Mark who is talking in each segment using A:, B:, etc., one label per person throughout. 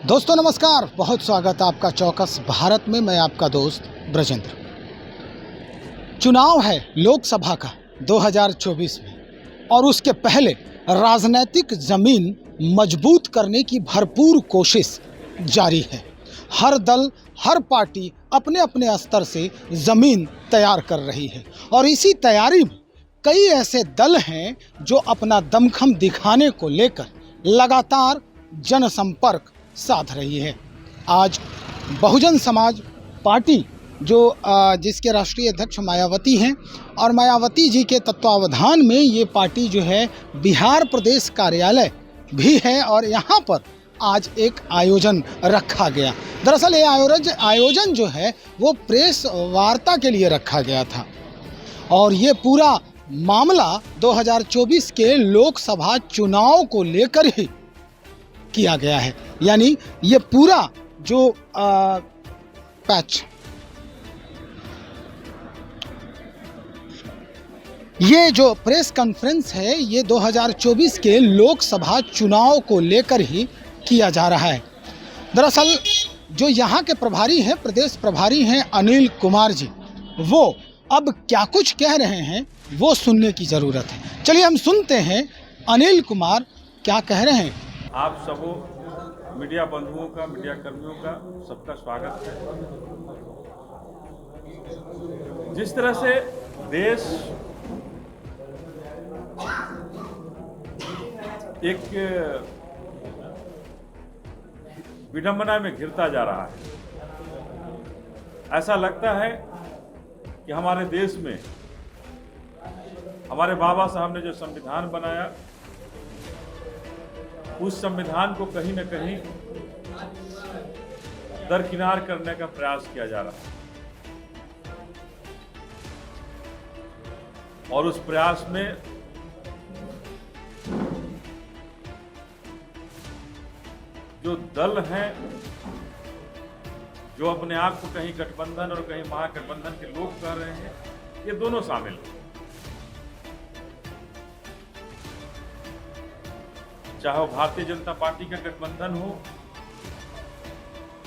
A: दोस्तों नमस्कार, बहुत स्वागत है आपका चौकस भारत में। मैं आपका दोस्त ब्रजेंद्र। चुनाव है लोकसभा का 2024 में और उसके पहले राजनीतिक ज़मीन मजबूत करने की भरपूर कोशिश जारी है। हर दल, हर पार्टी अपने अपने स्तर से ज़मीन तैयार कर रही है और इसी तैयारी में कई ऐसे दल हैं जो अपना दमखम दिखाने को लेकर लगातार जनसंपर्क साध रही है। आज बहुजन समाज पार्टी जिसके राष्ट्रीय अध्यक्ष मायावती हैं और मायावती जी के तत्वावधान में ये पार्टी जो है बिहार प्रदेश कार्यालय भी है और यहाँ पर आज एक आयोजन रखा गया। दरअसल ये आयोजन जो है वो प्रेस वार्ता के लिए रखा गया था और ये पूरा मामला 2024 के लोकसभा चुनाव को लेकर ही किया गया है। यानी ये पूरा जो पैच, ये जो प्रेस कॉन्फ्रेंस है ये 2024 के लोकसभा चुनाव को लेकर ही किया जा रहा है। दरअसल जो यहाँ के प्रभारी हैं, प्रदेश प्रभारी हैं अनिल कुमार जी, वो अब क्या कुछ कह रहे हैं वो सुनने की ज़रूरत है। चलिए हम सुनते हैं अनिल कुमार क्या कह रहे हैं।
B: आप सबों मीडिया बंधुओं का, मीडिया कर्मियों का सबका स्वागत है। जिस तरह से देश एक विडंबना में घिरता जा रहा है, ऐसा लगता है कि हमारे देश में हमारे बाबा साहब ने जो संविधान बनाया उस संविधान को कहीं न कहीं दरकिनार करने का प्रयास किया जा रहा है और उस प्रयास में जो दल हैं, जो अपने आप को कहीं गठबंधन और कहीं महागठबंधन के लोग कह रहे हैं, ये दोनों शामिल हैं। चाहे वो भारतीय जनता पार्टी का गठबंधन हो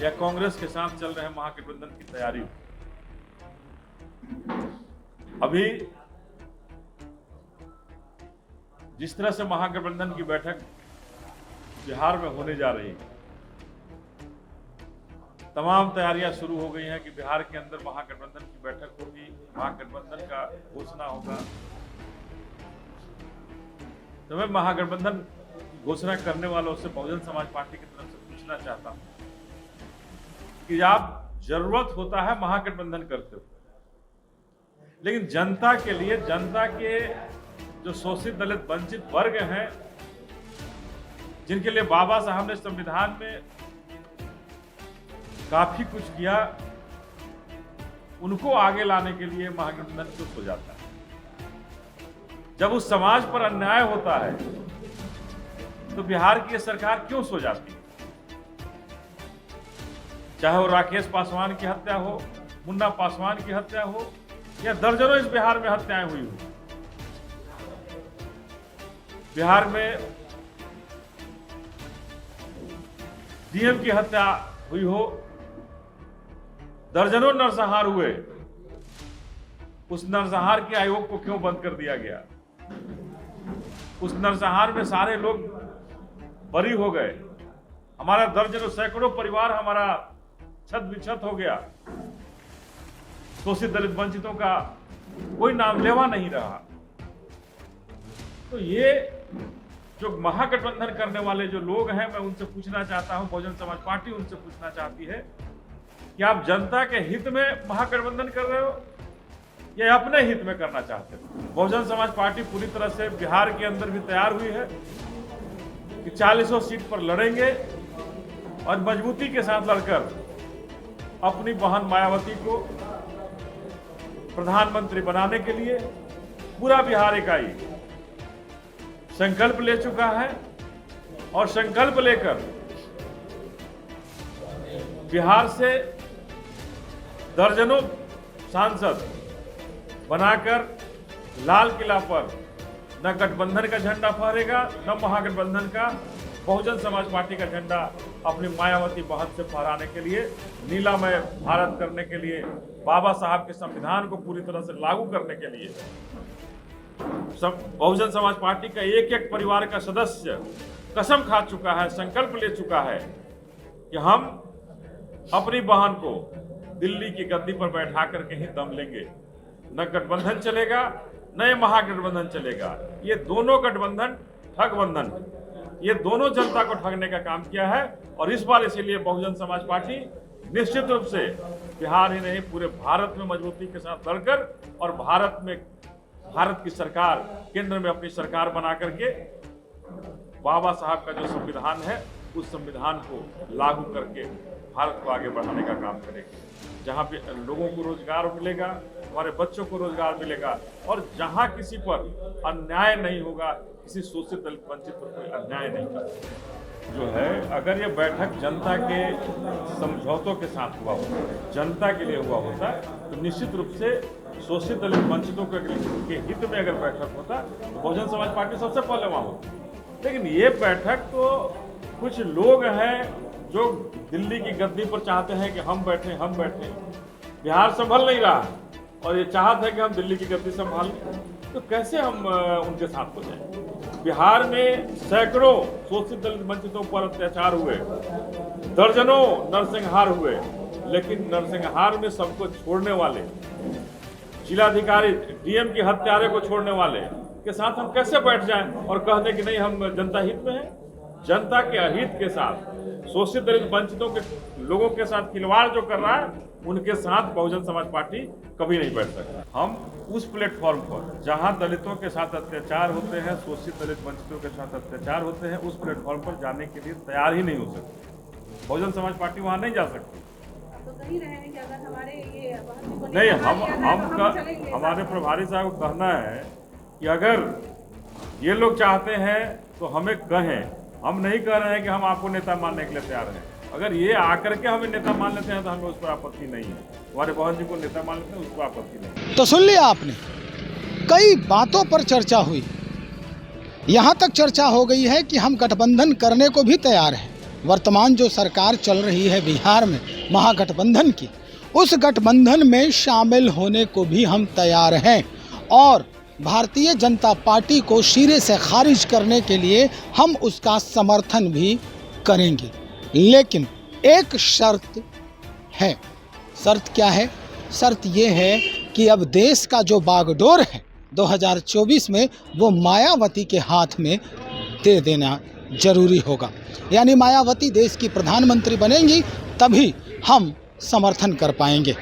B: या कांग्रेस के साथ चल रहे महागठबंधन की तैयारी हो। अभी जिस तरह से महागठबंधन की बैठक बिहार में होने जा रही है, तमाम तैयारियां शुरू हो गई हैं कि बिहार के अंदर महागठबंधन की बैठक होगी, महागठबंधन का घोषणा होगा। तो मैं महागठबंधन घोषणा करने वालों से बहुजन समाज पार्टी की तरफ से पूछना चाहता हूं कि आप जरूरत होता है महागठबंधन करते हो, लेकिन जनता के लिए, जनता के जो शोषित दलित वंचित वर्ग हैं, जिनके लिए बाबा साहब ने संविधान में काफी कुछ किया, उनको आगे लाने के लिए महागठबंधन क्यों हो जाता है। जब उस समाज पर अन्याय होता है तो बिहार की सरकार क्यों सो जाती है। चाहे वो राकेश पासवान की हत्या हो, मुन्ना पासवान की हत्या हो या दर्जनों इस बिहार में हत्याएं हुई हो। बिहार में डीएम की हत्या हुई हो, दर्जनों नरसंहार हुए, उस नरसंहार के आयोग को क्यों बंद कर दिया गया। उस नरसंहार में सारे लोग बरी हो गए, हमारा दर्जनों सैकड़ों परिवार हमारा छत बिछत हो गया, शोषित दलित वंचितों का कोई नाम लेवा नहीं रहा। तो ये जो महागठबंधन करने वाले जो लोग हैं, मैं उनसे पूछना चाहता हूं, बहुजन समाज पार्टी उनसे पूछना चाहती है कि आप जनता के हित में महागठबंधन कर रहे हो या अपने हित में करना चाहते हो। बहुजन समाज पार्टी पूरी तरह से बिहार के अंदर भी तैयार हुई है कि 40 सीट पर लड़ेंगे और मजबूती के साथ लड़कर अपनी बहन मायावती को प्रधानमंत्री बनाने के लिए पूरा बिहार इकाई संकल्प ले चुका है और संकल्प लेकर बिहार से दर्जनों सांसद बनाकर लाल किला पर न गठबंधन का झंडा फहरेगा, न महागठबंधन का, बहुजन समाज पार्टी का झंडा अपनी मायावती बहन से फहराने के लिए, नीलामय भारत करने के लिए, बाबा साहब के संविधान को पूरी तरह से लागू करने के लिए बहुजन समाज पार्टी का एक एक परिवार का सदस्य कसम खा चुका है, संकल्प ले चुका है कि हम अपनी बहन को दिल्ली की गद्दी पर बैठा करके ही दम लेंगे। न गठबंधन चलेगा, न ये महागठबंधन चलेगा। ये दोनों गठबंधन ठगबंधन, ये दोनों जनता को ठगने का काम किया है। और इस बार इसीलिए बहुजन समाज पार्टी निश्चित रूप से बिहार ही नहीं पूरे भारत में मजबूती के साथ लड़कर और भारत की सरकार, केंद्र में अपनी सरकार बना करके बाबा साहब का जो संविधान है उस संविधान को लागू करके भारत को आगे बढ़ाने का काम करेगी। जहाँ पे लोगों को रोजगार मिलेगा, हमारे बच्चों को रोजगार मिलेगा और जहाँ किसी पर अन्याय नहीं होगा, किसी शोषित दलित वंचित पर कोई अन्याय नहीं होगा। जो है, अगर ये बैठक जनता के समझौतों के साथ हुआ होता, जनता के लिए हुआ होता, तो निश्चित रूप से शोषित दलित वंचितों के हित में अगर बैठक होता तो बहुजन समाज पार्टी सबसे पहले वहाँ होती। लेकिन ये बैठक तो कुछ लोग हैं जो दिल्ली की गद्दी पर चाहते हैं कि हम बैठे। बिहार संभल नहीं रहा और ये चाहते हैं कि हम दिल्ली की गद्दी संभाल लें, तो कैसे हम उनके साथ हो जाएं? बिहार में सैकड़ों शोषित दलित वंचितों पर अत्याचार हुए, दर्जनों नरसंहार हुए, लेकिन नरसंहार में सबको छोड़ने वाले जिलाधिकारी, डीएम की हत्यारे को छोड़ने वाले के साथ हम कैसे बैठ जाएं और कह दें कि नहीं हम जनता हित में हैं? जनता के अहित के साथ शोषित दलित वंचितों के लोगों के साथ खिलवाड़ जो कर रहा है, उनके साथ बहुजन समाज पार्टी कभी नहीं बैठ सकती। हम उस प्लेटफॉर्म पर जहां दलितों के साथ अत्याचार होते हैं, शोषित दलित वंचितों के साथ अत्याचार होते हैं, उस प्लेटफॉर्म पर जाने के लिए तैयार ही नहीं हो सकते। बहुजन समाज पार्टी वहां नहीं जा सकती।
C: तो कहीं रहे हैं कि अगर हमारे ये
B: नहीं, हमारे प्रभारी साहब को कहना है कि अगर ये लोग चाहते हैं तो हमें कहें। हम नहीं कह रहे हैं कि हम आपको नेता मानने के लिए तैयार हैं। अगर ये आकर के हमें नेता मान लेते हैं तो हमें उस पर आपत्ति नहीं है। हमारे बहन जी को नेता मान लेते हैं, उस पर आपत्ति नहीं है।
A: तो सुन लिया आपने, कई बातों पर चर्चा हुई। यहाँ तक चर्चा हो गई है कि हम गठबंधन करने को भी तैयार हैं। वर्तमान जो सरकार चल रही है बिहार में महागठबंधन की, उस गठबंधन में शामिल होने को भी हम तैयार हैं और भारतीय जनता पार्टी को सिरे से खारिज करने के लिए हम उसका समर्थन भी करेंगे। लेकिन एक शर्त है। शर्त क्या है? शर्त ये है कि अब देश का जो बागडोर है 2024 में, वो मायावती के हाथ में दे देना जरूरी होगा। यानी मायावती देश की प्रधानमंत्री बनेंगी, तभी हम समर्थन कर पाएंगे।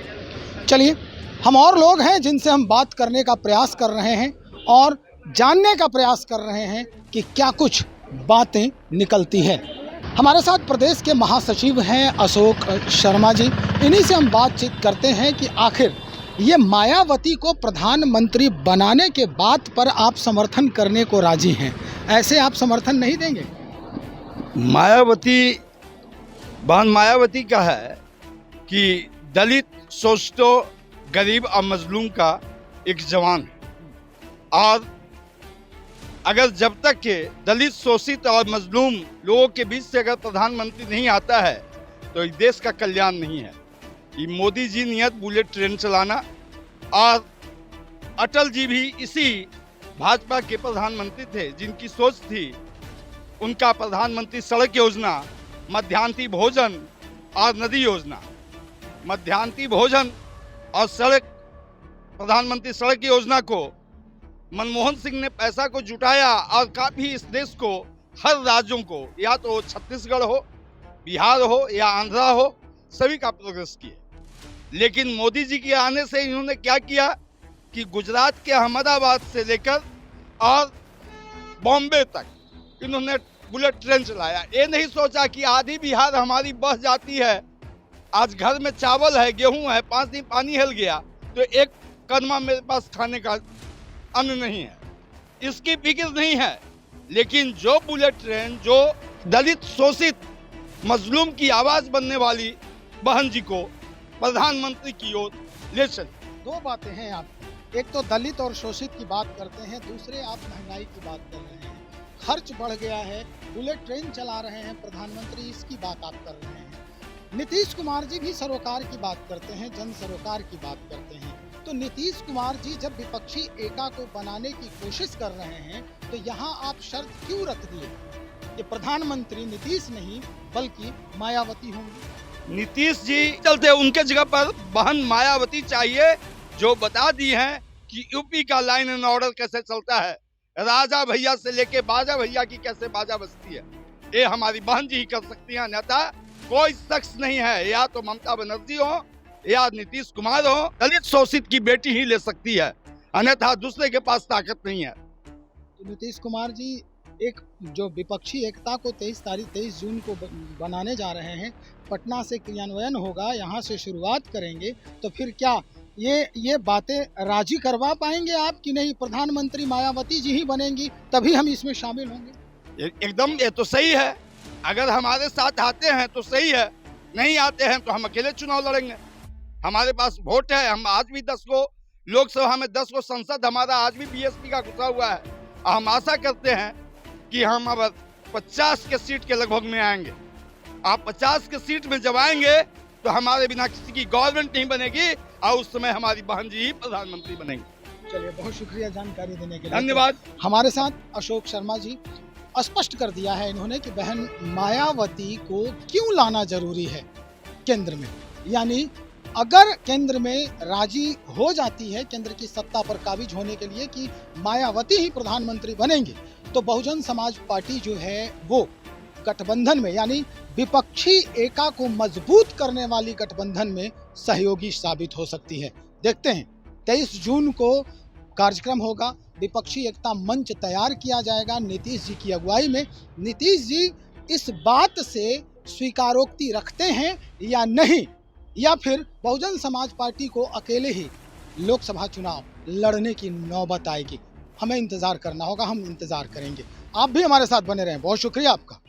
A: चलिए, हम और लोग हैं जिनसे हम बात करने का प्रयास कर रहे हैं और जानने का प्रयास कर रहे हैं कि क्या कुछ बातें निकलती है। हमारे साथ प्रदेश के महासचिव हैं अशोक शर्मा जी। इन्हीं से हम बातचीत करते हैं कि आखिर ये मायावती को प्रधानमंत्री बनाने के बात पर आप समर्थन करने को राजी हैं, ऐसे आप समर्थन नहीं देंगे?
D: मायावती का है कि दलित, शोषितों, गरीब और मजलूम का एक जवान है और अगर जब तक के दलित, शोषित और मजलूम लोगों के बीच से अगर प्रधानमंत्री नहीं आता है तो इस देश का कल्याण नहीं है। ये मोदी जी नियत बुलेट ट्रेन चलाना और अटल जी भी इसी भाजपा के प्रधानमंत्री थे जिनकी सोच थी उनका प्रधानमंत्री सड़क योजना, मध्याह्न भोजन और नदी योजना, मध्याह्न भोजन और सड़क, प्रधानमंत्री सड़क योजना को मनमोहन सिंह ने पैसा को जुटाया और काफ़ी इस देश को, हर राज्यों को, या तो छत्तीसगढ़ हो, बिहार हो या आंध्रा हो, सभी का प्रोग्रेस किया। लेकिन मोदी जी के आने से इन्होंने क्या किया कि गुजरात के अहमदाबाद से लेकर और बॉम्बे तक इन्होंने बुलेट ट्रेन चलाया। ये नहीं सोचा कि आधी बिहार हमारी बस जाती है, आज घर में चावल है, गेहूं है, 5 दिन पानी हिल गया तो एक कदमा मेरे पास खाने का अन्न नहीं है, इसकी फिक्र नहीं है। लेकिन जो बुलेट ट्रेन जो दलित, शोषित, मजलूम की आवाज़ बनने वाली बहन जी को प्रधानमंत्री की ओर ले चले।
A: दो बातें हैं आप, एक तो दलित और शोषित की बात करते हैं, दूसरे आप महंगाई की बात कर रहे हैं। खर्च बढ़ गया है, बुलेट ट्रेन चला रहे हैं प्रधानमंत्री, इसकी बात आप कर रहे हैं। नीतीश कुमार जी भी सरोकार की बात करते हैं, जन सरोकार की बात करते हैं। तो नीतीश कुमार जी जब विपक्षी एका को बनाने की कोशिश कर रहे हैं तो यहाँ आप शर्त क्यों रख दिए कि प्रधानमंत्री नीतीश नहीं बल्कि मायावती होंगी?
D: नीतीश जी चलते उनके जगह पर बहन मायावती चाहिए, जो बता दी हैं कि यूपी का लाइन एंड ऑर्डर कैसे चलता है, राजा भैया से लेके बाजा भैया की कैसे बाजा बजती है, ये हमारी बहन जी ही कर सकती हैं। अन्यथा कोई शख्स नहीं है, या तो ममता बनर्जी हो या नीतीश कुमार हो, दलित शोषित की बेटी ही ले सकती है, अन्यथा दूसरे के पास ताकत नहीं है।
A: तो नीतीश कुमार जी एक जो विपक्षी एकता को 23 जून को बनाने जा रहे हैं, पटना से क्रियान्वयन होगा, यहाँ से शुरुआत करेंगे, तो फिर क्या ये बातें राजी करवा पाएंगे आप कि नहीं प्रधानमंत्री मायावती जी ही बनेंगी तभी हम इसमें शामिल होंगे?
D: एकदम ये तो सही है, अगर हमारे साथ आते हैं तो सही है, नहीं आते हैं तो हम अकेले चुनाव लड़ेंगे। हमारे पास वोट है, हम आज भी 10 को लोकसभा में 10 को संसद हमारा आज भी बीएसपी का घुसा हुआ है। हम आशा करते हैं कि हम अब 50 के सीट के लगभग में आएंगे। आप 50 के सीट में जब आएंगे तो हमारे बिना किसी की गवर्नमेंट नहीं बनेगी और उस समय हमारी बहन जी ही प्रधानमंत्री बनेंगी।
A: चलिए, बहुत शुक्रिया जानकारी देने के लिए,
D: धन्यवाद।
A: हमारे साथ अशोक शर्मा जी, स्पष्ट कर दिया है इन्होंने कि बहन मायावती को क्यों लाना जरूरी है केंद्र में। यानी अगर केंद्र में राजी हो जाती है केंद्र की सत्ता पर काबिज होने के लिए कि मायावती ही प्रधानमंत्री बनेंगे, तो बहुजन समाज पार्टी जो है वो गठबंधन में यानी विपक्षी एका को मजबूत करने वाली गठबंधन में सहयोगी साबित हो सकती है। देखते हैं 23 जून को कार्यक्रम होगा, विपक्षी एकता मंच तैयार किया जाएगा नीतीश जी की अगुवाई में। नीतीश जी इस बात से स्वीकारोक्ति रखते हैं या नहीं, या फिर बहुजन समाज पार्टी को अकेले ही लोकसभा चुनाव लड़ने की नौबत आएगी, हमें इंतजार करना होगा, हम इंतजार करेंगे। आप भी हमारे साथ बने रहें। बहुत शुक्रिया आपका।